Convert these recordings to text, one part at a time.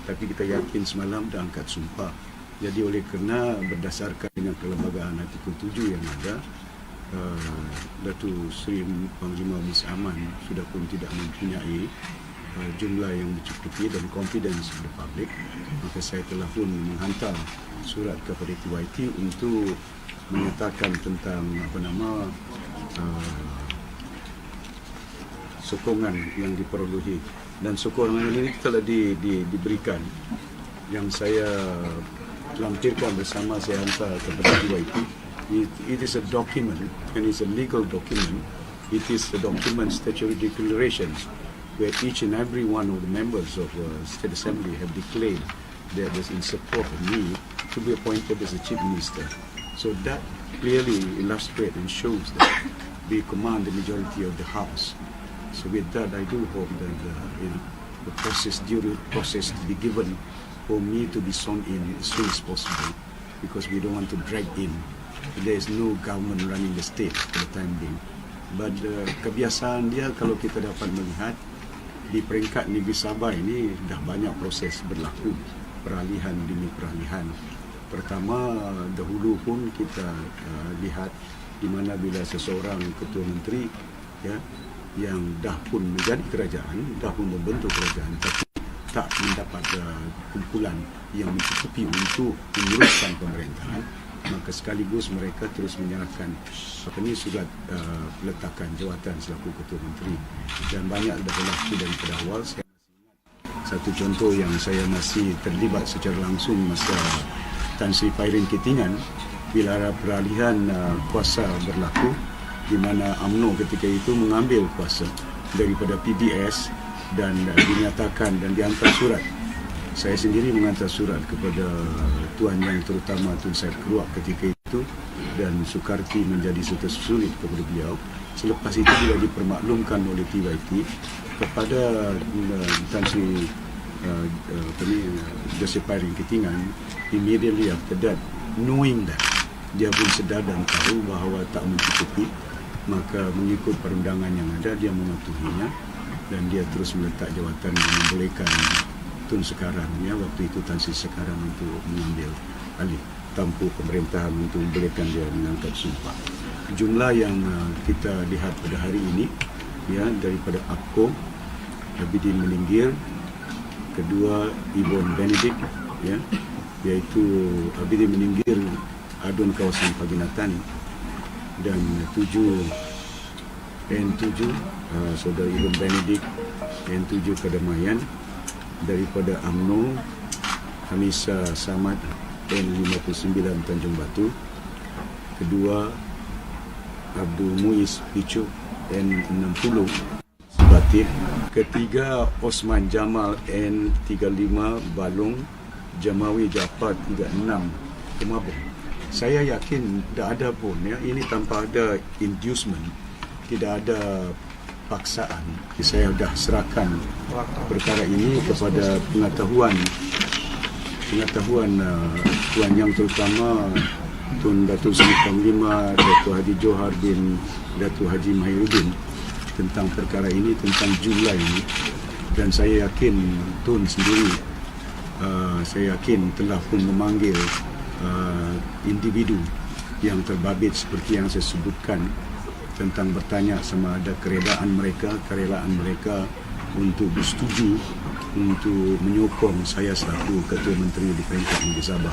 Tapi kita yakin semalam dah angkat sumpah. Jadi oleh kerana berdasarkan dengan kelembagaan artikel 7 yang ada, Datuk Seri Panglima Mis Aman sudah pun tidak mempunyai jumlah yang mencukupi dan confidence the public, maka saya telah pun menghantar surat kepada TYT untuk menyatakan tentang sokongan yang diperluhi, dan sokongan ini telah diberikan, yang saya lampirkan bersama, saya hantar kepada TYT. It is a document, and it's a legal document. It is a document, statutory declarations, where each and every one of the members of the State Assembly have declared that is in support of me to be appointed as a Chief Minister. So that clearly illustrates and shows that we command the majority of the House. So with that, I do hope that the due process to be given for me to be sworn in as soon as possible, because we don't want to drag in. There is no government running the state for the time being. But kebiasaan dia, kalau kita dapat melihat di peringkat negeri Sabah ini, dah banyak proses berlaku, peralihan demi peralihan. Pertama, dahulu pun kita lihat di mana bila seseorang ketua menteri, ya, yang dah pun menjadi kerajaan, dah pun membentuk kerajaan, tapi tak mendapat kumpulan yang mencukupi untuk meneruskan pemerintahan, maka sekaligus mereka terus menyerahkan surat peletakan jawatan selaku ketua menteri. Dan banyak dah berlaku daripada awal. Saya satu contoh yang saya masih terlibat secara langsung masa Tan Sri Pairin Ketingan, bila peralihan kuasa berlaku, di mana UMNO ketika itu mengambil kuasa daripada PBS dan dinyatakan dan dihantar surat. Saya sendiri menghantar surat kepada Tuan Yang Terutama Tun Said Keruak ketika itu, dan Sukarti menjadi serta sulit kepada beliau. Selepas itu bila dipermaklumkan oleh TYT kepada Tan Sri Joseph Pairin Ketingan, immediately after that, knowing that dia pun sedar dan tahu bahawa tak mencukupi, maka mengikut perundangan yang ada dia mematuhinya, dan dia terus meletak jawatan yang membolehkan Tun sekarang, ya, waktu itu Tan Sri sekarang, untuk mengambil alih tampuk pemerintahan untuk membolehkan dia mengangkat sumpah. Jumlah yang kita lihat pada hari ini, ya, daripada APCO, Abidin Melinggir, kedua Yvonne Benedict, ya, iaitu Abidin Melinggir Adun Kawasan Paginatan, dan 7 N7 saudara Yvonne Benedict, N7 Kedamaian, daripada UMNO Hamisa Samad N59 Tanjung Batu, kedua Abdul Muiz Picu N60 Sebatik, ketiga Osman Jamal N35 Balung, Jamawi Jafar 36 Kemabung. Saya yakin tak ada pun, ya, ini tanpa ada inducement, tidak ada paksaan. Saya dah serahkan perkara ini kepada pengetahuan Tuan Yang Terutama Tun Datuk Seri Panglima Datuk Haji Johar bin Datuk Haji Mahiruddin tentang perkara ini, tentang jumlah ini. Dan saya yakin Tun sendiri, saya yakin telah pun memanggil individu yang terbabit seperti yang saya sebutkan, tentang bertanya sama ada kerelaan mereka untuk bersetuju untuk menyokong saya selaku Ketua Menteri di peringkat Negeri Sabah.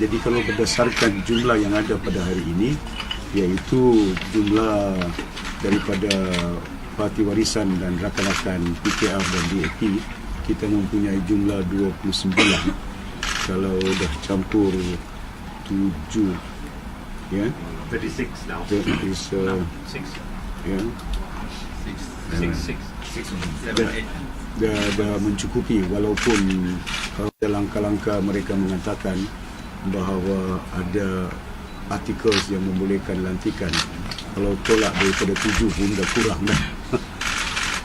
Jadi kalau berdasarkan jumlah yang ada pada hari ini, iaitu jumlah daripada Parti Warisan dan rakan-rakan PKR dan DAP, kita mempunyai jumlah 29. Kalau dah campur 7, ya, 36 now. That is, 6. yeah. 6, 7, 8. Dah mencukupi, walaupun kalau ada langkah-langkah mereka mengatakan bahawa ada artikel yang membolehkan lantikan. Kalau tolak daripada 7 pun dah kurang dah.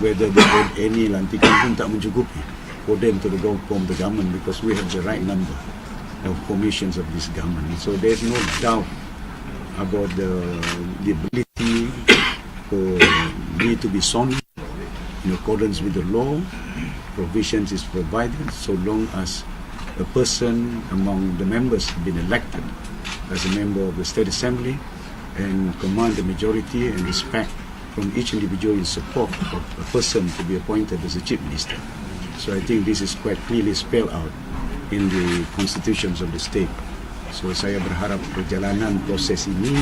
Whether they have any lantikan pun tak mencukupi for them to go from the government, because we have the right number of commissions of this government. So there's no doubt about the ability for me to be sworn in accordance with the law provisions is provided so long as a person among the members have been elected as a member of the State Assembly and command the majority and respect from each individual in support of a person to be appointed as a Chief Minister. So I think this is quite clearly spelled out in the constitutions of the state. So saya berharap perjalanan proses ini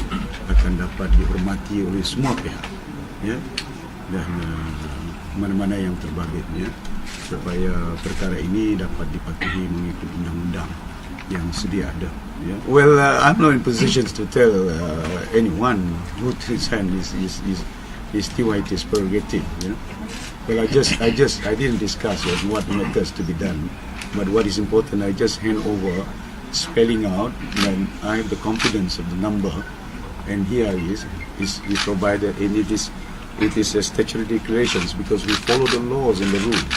akan dapat dihormati oleh semua pihak, ya, dan mana-mana yang terbabit, ya, supaya perkara ini dapat dipatuhi mengikut undang-undang yang sedia ada. Yeah. Well, I'm not in positions to tell anyone who to resign is TYT's prerogative. You know? Well, I didn't discuss what matters to be done, but what is important, I just hand over, spelling out, and I have the confidence of the number, and here is provided, and it is a statutory declarations because we follow the laws and the rules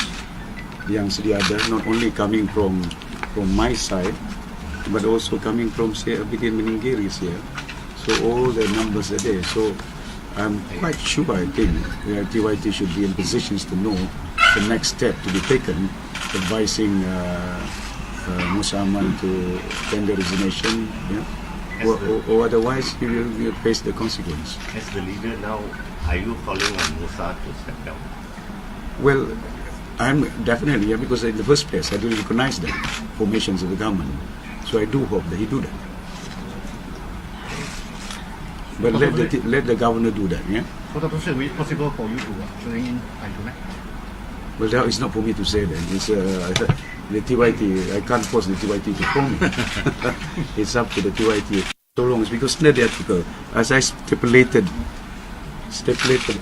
yang sedia ada, not only coming from my side, but also coming from, say, Abidin Meningiris here. So all the numbers are there. So I'm quite sure, I think, TYT should be in positions to know the next step to be taken, advising Musa Aman to tender resignation, yeah? or otherwise he will face the consequence. As the leader now, are you calling on Musa to step down? Well, I'm definitely, yeah, because in the first place I do recognize the formations of the government. So I do hope that he do that. But let the governor do that, yeah? So Dr. Sri, is it possible for you to join in Anjunak? Well, that is not for me to say that. It's the TYT. I can't force the TYT to form me. It's up to the TYT. So long as because under the article, as I stipulated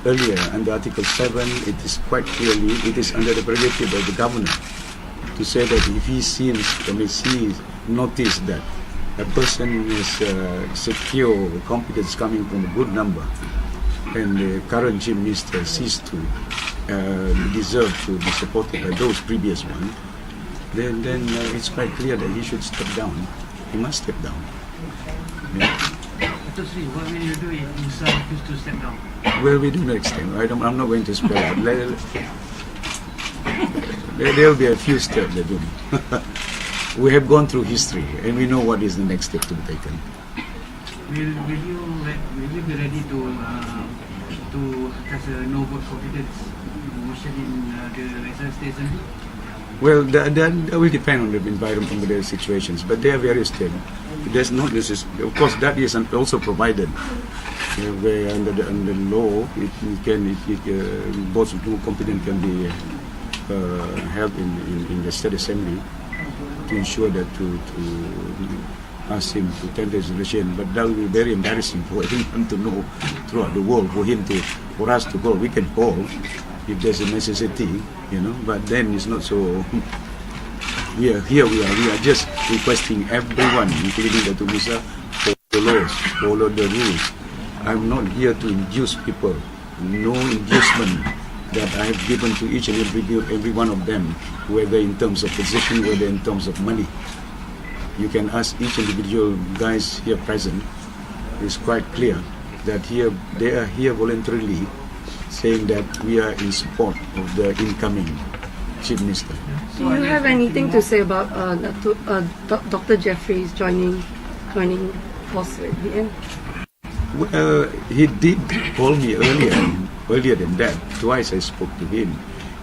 earlier under Article 7, it is quite clearly it is under the prerogative of the governor to say that if he notice that a person is secure competence coming from a good number, and the current Chief Minister ceased to deserve to be supported by those previous ones, then it's quite clear that he should step down. He must step down. Yeah. Dr. Sri, what will you do if Musa refuses to step down? Well, we do not extend. I'm not going to spell out. There will be a few steps that do. We have gone through history and we know what is the next step to be taken. Will you be ready to cast a no vote confidence motion in the Western State Assembly? Well, that will depend on the environment, on the situations, but there are various things. There's not necessarily, of course, that is also provided where under the law, both two competent can be held in the State Assembly to ensure that to ask him to tender his resignation. But that will be very embarrassing for him to know throughout the world, for us to call. We can call if there's a necessity, you know, but then it's not so. We are just requesting everyone, including Dr. Musa, follow the laws, follow the rules. I'm not here to induce people. No inducement that I have given to each and every one of them, whether in terms of position, whether in terms of money. You can ask each individual guys here present. It's quite clear that they are here voluntarily, saying that we are in support of the incoming Chief Minister. Do you have anything to say about Dr. Jeffries joining force with him? Well, he did call me earlier than that. Twice I spoke to him.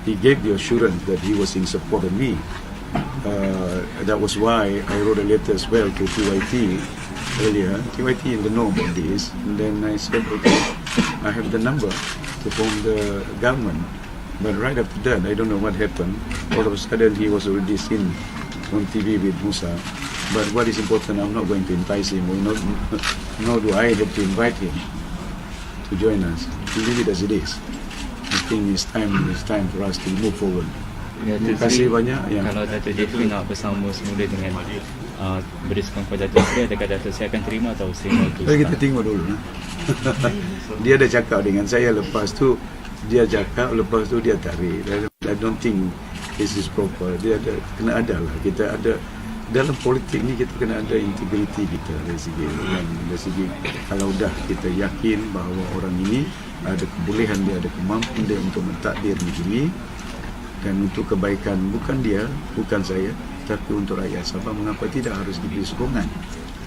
He gave the assurance that he was in support of me. That was why I wrote a letter as well to TYT earlier. TYT in the know about this. And then I said, okay, I have the number to form the government. But right after that, I don't know what happened. All of a sudden, he was already seen on TV with Musa. But what is important, I'm not going to entice him, nor do I have to invite him to join us. We leave it as it is. I think it's time for us to move forward. Terima kasih banyak. Ya. Kalau Dato' Jeffrey nak bersama semula dengan berdiskusi kepada Dato' Sri, adakah Dato' Sri akan terima atau terima tu? Kita tengok dulu. Dia ada cakap dengan saya, lepas tu dia cakap, lepas tu dia tarik. I don't think this is proper. Dia kena ada lah. Kita ada dalam politik ni, kita kena ada integriti kita dari segi kalau dah kita yakin bahawa orang ini ada kebolehan, dia ada kemampuan dia untuk mentadbir negeri, dan untuk kebaikan bukan dia, bukan saya, tapi untuk rakyat Sabah. Mengapa tidak harus diberi sokongan?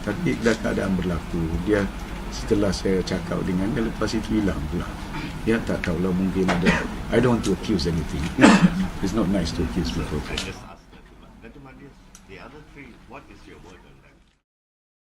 Tapi dah keadaan berlaku, dia setelah saya cakap dengan dia, lepas itu hilang pula. Ya, tak tahulah, mungkin ada. I don't want to accuse anything. It's not nice to accuse people. I just